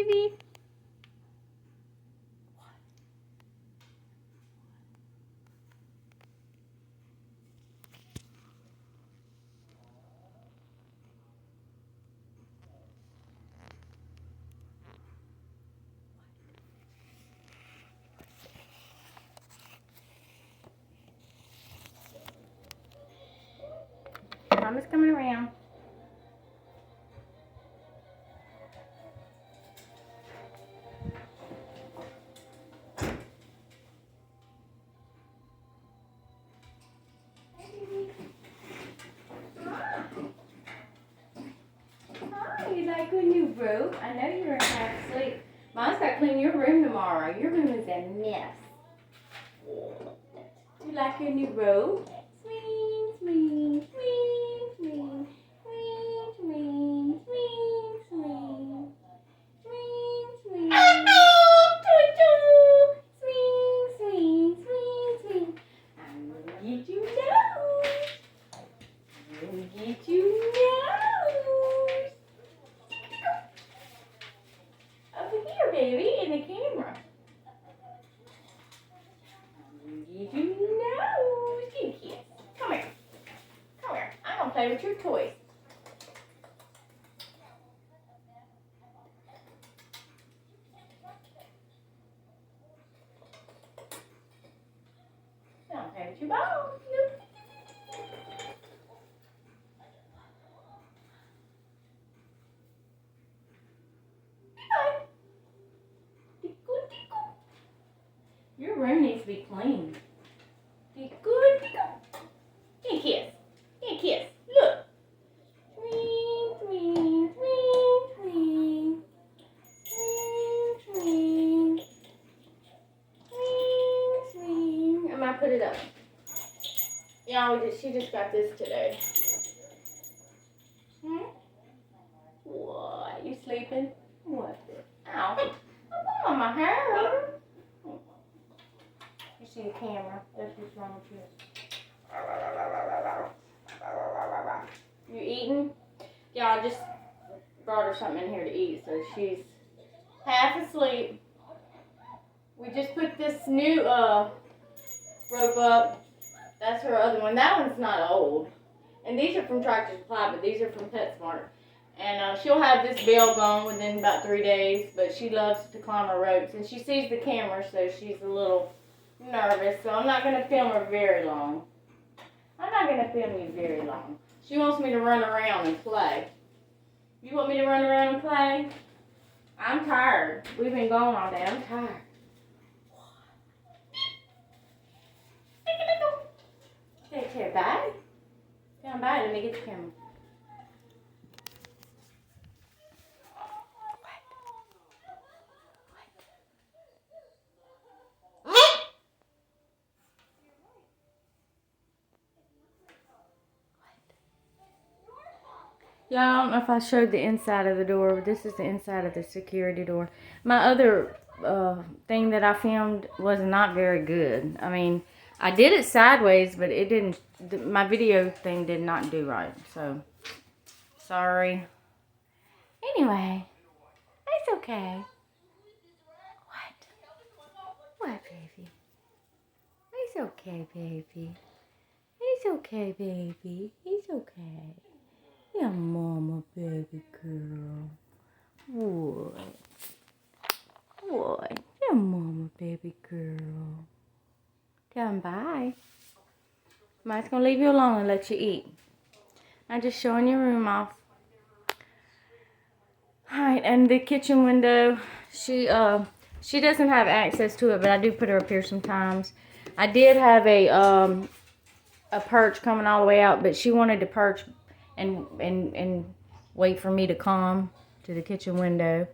baby. Mama's coming around. Hi, you like your new robe? I know you're in half asleep. Mom's got to clean your room tomorrow. Your room is a mess. Do you like your new robe? Swing, swing, swing, swing, swing, swing, swing, swing, swing, swing. Choo-choo. Swing, swing, swing, swing. I'm gonna get you nose. I'm gonna get you nose. Over here, baby, in the camera. I'm gonna get you nose. Give me a kiss. Come here. Come here. I'm gonna play with your toys. I'm gonna play with your balls. Your room needs to be clean. Be good. Give me a kiss. Give me a kiss. Look. Swing, swing, swing, swing. Swing, swing. Swing, swing. I might put it up. Yeah, she just got this today. What? You sleeping? What? Ow. I'm on my hair. You see the camera. That's what's wrong with you. You eating? Yeah, I just brought her something in here to eat, so she's half asleep. We just put this new rope up. That's her other one. That one's not old. And these are from Tractor Supply, but these are from PetSmart. And she'll have this bell gone within about 3 days, but she loves to climb her ropes. And she sees the camera, so she's a little nervous. So I'm not going to film her very long. I'm not going to film you very long. She wants me to run around and play. You want me to run around and play? I'm tired. We've been gone all day. I'm tired. Take care. Bye. Come by. Let me get the camera. Yeah, I don't know if I showed the inside of the door, but this is the inside of the security door. My other thing that I filmed was not very good. I mean, I did it sideways, but it didn't, my video thing did not do right. So, sorry. Anyway, it's okay. What? What, baby? It's okay, baby. It's okay, baby. It's okay. Yeah, mama, baby girl. What? What? Yeah, mama, baby girl. Tell him bye. Mike's gonna leave you alone and let you eat. I'm just showing your room off. Alright, and the kitchen window, she doesn't have access to it, but I do put her up here sometimes. I did have a perch coming all the way out, but she wanted to perch and wait for me to come to the kitchen window.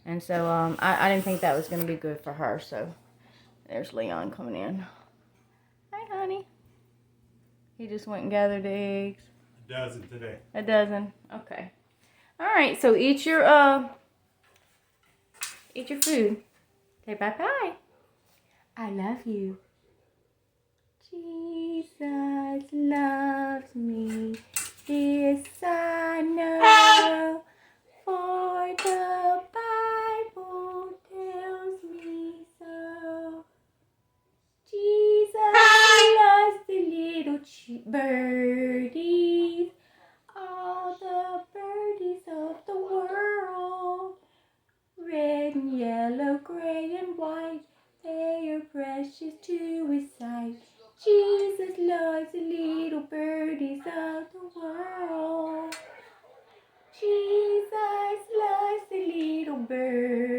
And so I didn't think that was going to be good for her. So there's Leon coming in. Hi, honey. He just went and gathered the eggs. A dozen today. A dozen. Okay. All right. So eat your food. Say bye-bye. I love you. Jesus loves me. This I know, for the Bible birdies, all the birdies of the world. Red and yellow, gray and white, they are precious to his sight. Jesus loves the little birdies of the world. Jesus loves the little birdies.